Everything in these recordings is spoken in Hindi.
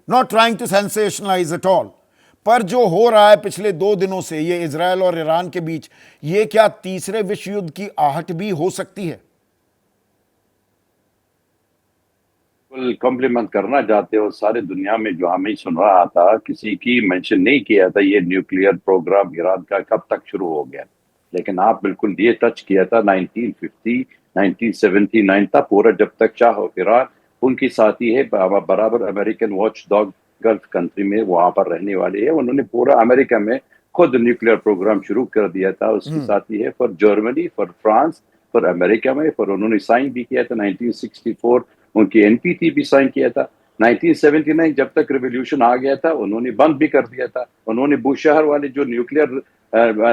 Not trying to sensationalize at all, पर जो हो रहा है पिछले 2 दिनों से ये इजराइल और ईरान के बीच, ये क्या तीसरे विश्व युद्ध की आहट भी हो सकती है? कॉम्प्लीमेंट करना चाहते हो सारे दुनिया में, जो हमें सुन रहा था, किसी की मेंशन नहीं किया था ये न्यूक्लियर प्रोग्राम ईरान का कब तक शुरू हो गया। लेकिन आप बिल्कुल ये टच किया था 1950 1979 था पूरा, जब तक चाहो ईरान उनकी साथी है बराबर American watch dog gulf country में वहां पर रहने वाले है। उन्होंने पूरा अमेरिका में खुद न्यूक्लियर प्रोग्राम शुरू कर दिया था। उसकी साथी है for Germany, for France, for America में, पर उन्होंने साइन भी किया था 1964, उनकी एनपीटी भी साइन किया था। 1979 जब तक रिवोल्यूशन आ गया था उन्होंने बंद भी कर दिया था। उन्होंने बुशहर वाले जो न्यूक्लियर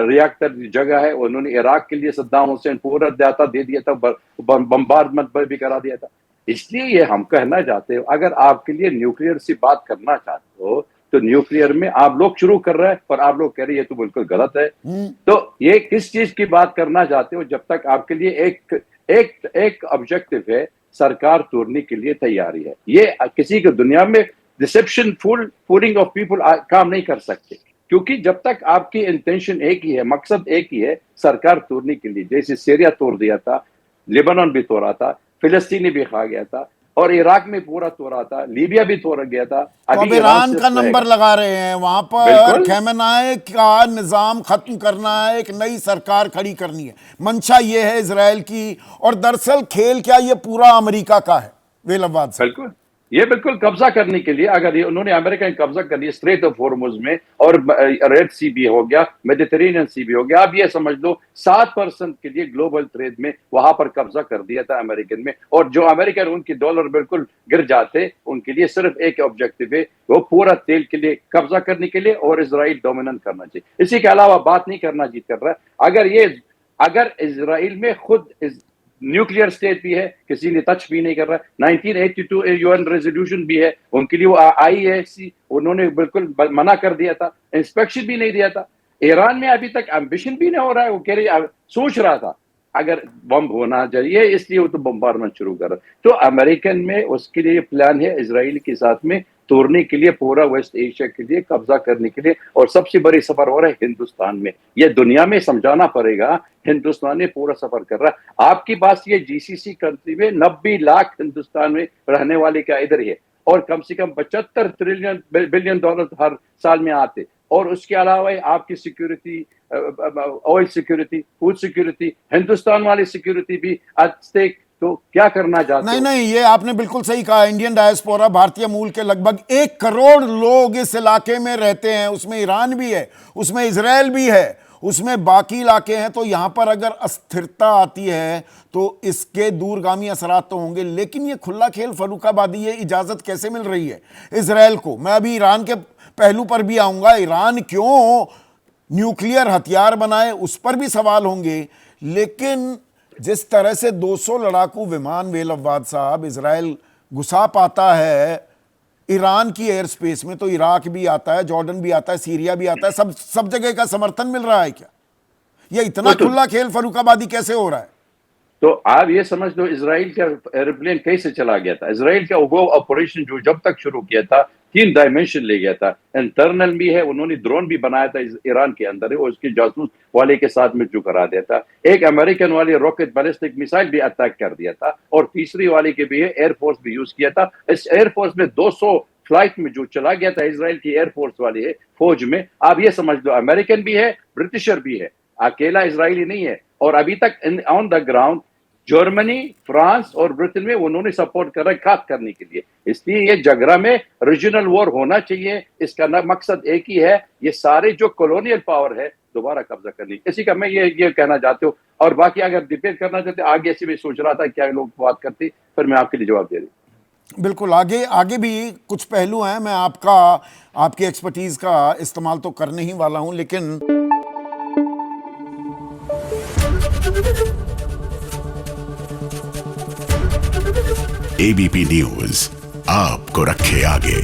रिएक्टर जगह है उन्होंने इराक के लिए सद्दाम हुसैन पूरा डाटा दे दिया था, बम्बार्डमेंट भी करा दिया था। इसलिए ये हम कहना चाहते हो, अगर आपके लिए न्यूक्लियर से बात करना चाहते हो तो न्यूक्लियर में आप लोग शुरू कर रहे हैं, पर आप लोग कह रहे हैं ये तो बिल्कुल गलत है। तो ये किस चीज की बात करना चाहते हो? जब तक आपके लिए एक ऑब्जेक्टिव है, सरकार तोड़ने के लिए तैयारी है, ये किसी की दुनिया में डिसेप्शन फूलिंग ऑफ पीपल काम नहीं कर सकते, क्योंकि जब तक आपकी इंटेंशन एक ही है, मकसद एक ही है, सरकार तोड़ने के लिए। जैसे सीरिया तोड़ दिया था, लेबनान भी तोड़ा था, फिलिस्तीनी भी खा गया था, और इराक में पूरा तोड़ा था, लीबिया भी तोड़ गया था। तो अब ईरान का नंबर लगा रहे हैं वहां पर, खैमेनाई का निजाम खत्म करना है, एक नई सरकार खड़ी करनी है, मंशा ये है इजराइल की। और दरअसल खेल क्या ये पूरा अमेरिका का है वेलवाद से? बिल्कुल, ये बिल्कुल कब्जा करने के लिए, अगर ये उन्होंने अमेरिका ने कब्जा कर लिया स्ट्रेट ऑफ हॉर्मुज में, और रेड सी भी हो गया, मेडिटेरेनियन सी भी हो गया, आप ये समझ लो 7% के लिए ग्लोबल ट्रेड में वहां पर कब्जा कर दिया था अमेरिकन में। और जो अमेरिकन उनके डॉलर बिल्कुल गिर जाते, उनके लिए सिर्फ एक ऑब्जेक्टिव है, वो पूरा तेल के लिए कब्जा करने के लिए और इजराइल डोमिनेंट करना चाहिए। इसी के अलावा बात नहीं करना जीत कर रहा है। अगर इजराइल में खुद न्यूक्लियर स्टेट भी है, किसी ने टच भी नहीं कर रहा। 1982 यूएन रेजोल्यूशन भी है, उनके लिए वो आईएससी उन्होंने बिल्कुल मना कर दिया था, इंस्पेक्शन भी नहीं दिया था। ईरान में अभी तक एम्बिशन भी नहीं हो रहा है, वो कह रही सोच रहा था अगर बम होना चाहिए, इसलिए वो तो बम्बार्डमेंट शुरू कर रहा। तो अमेरिकन में उसके लिए प्लान है इजराइल के साथ में तोड़ने के लिए, पूरा वेस्ट एशिया के लिए कब्जा करने के लिए। और सबसे बड़ी सफर हो रहा है हिंदुस्तान में। ये दुनिया में समझाना पड़ेगा, हिंदुस्तान में पूरा सफर कर रहा है। आपकी बात ये जीसीसी कंट्री में 90 लाख हिंदुस्तान में रहने वाले का इधर है, और कम से कम 75 बिलियन डॉलर हर साल में आते। और उसके अलावा आपकी security, oil security, food security, Hindustan वाली सिक्योरिटी भी एट स्टेक। तो क्या करना चाहते हो? नहीं, ये आपने बिल्कुल सही कहा। इंडियन डायस्पोरा, भारतीय मूल के लगभग 1 करोड़ लोग इस इलाके में रहते हैं, उसमें ईरान भी है, उसमें इजराइल भी है, उसमें बाकी इलाके हैं। तो यहां पर अगर अस्थिरता आती है तो इसके दूरगामी असरात तो होंगे। लेकिन ये खुला खेल फर्रुखाबादी, ये इजाजत कैसे मिल रही है इजराइल को? मैं अभी ईरान के पहलू पर भी आऊंगा, ईरान क्यों न्यूक्लियर हथियार बनाए उस पर भी सवाल होंगे। लेकिन जिस तरह से 200 लड़ाकू विमान वेलवाद साहब इजराइल घुसा पाता है ईरान की एयर स्पेस में, तो इराक भी आता है, जॉर्डन भी आता है, सीरिया भी आता है, सब जगह का समर्थन मिल रहा है क्या? ये इतना खुला खेल फर्रुखाबादी कैसे हो रहा है? तो आप ये समझ लो इजराइल का एरोप्लेन कैसे चला गया था। इजराइल का वो ऑपरेशन जो जब तक शुरू किया था 3 डायमेंशन ले गया था। इंटरनल भी है, उन्होंने ड्रोन भी बनाया था ईरान के अंदर है, और उसके जासूस वाले के साथ में जो करा दिया था। एक अमेरिकन वाली रॉकेट बैलिस्टिक मिसाइल भी अटैक कर दिया था, और तीसरी वाले के भी है, एयरफोर्स भी यूज किया था। इस एयरफोर्स में 200 फ्लाइट में जो चला गया था इजराइल की एयरफोर्स वाली है, फौज में, आप ये समझ लो अमेरिकन भी है, ब्रिटिशर भी है, अकेला इजरायली नहीं है। और अभी तक on the ground Germany, France और ब्रिटेन में उन्होंने सपोर्ट कर रहा है खास करने के लिए। इसलिए ये जगरा में रीजनल वॉर होना चाहिए। इसका मकसद एक ही है, ये सारे जो कॉलोनियल पावर है दोबारा कब्जा करनी। इसी का मैं ये कहना चाहती हूँ। और बाकी अगर डिबेट करना चाहते आगे से, मैं सोच रहा था क्या लोग बात करते, फिर मैं आपके लिए जवाब दे रही। बिल्कुल, आगे भी कुछ पहलू हैं, मैं आपकी एक्सपर्टीज का इस्तेमाल तो करने ही वाला हूं। लेकिन एबीपी न्यूज आपको रखे आगे।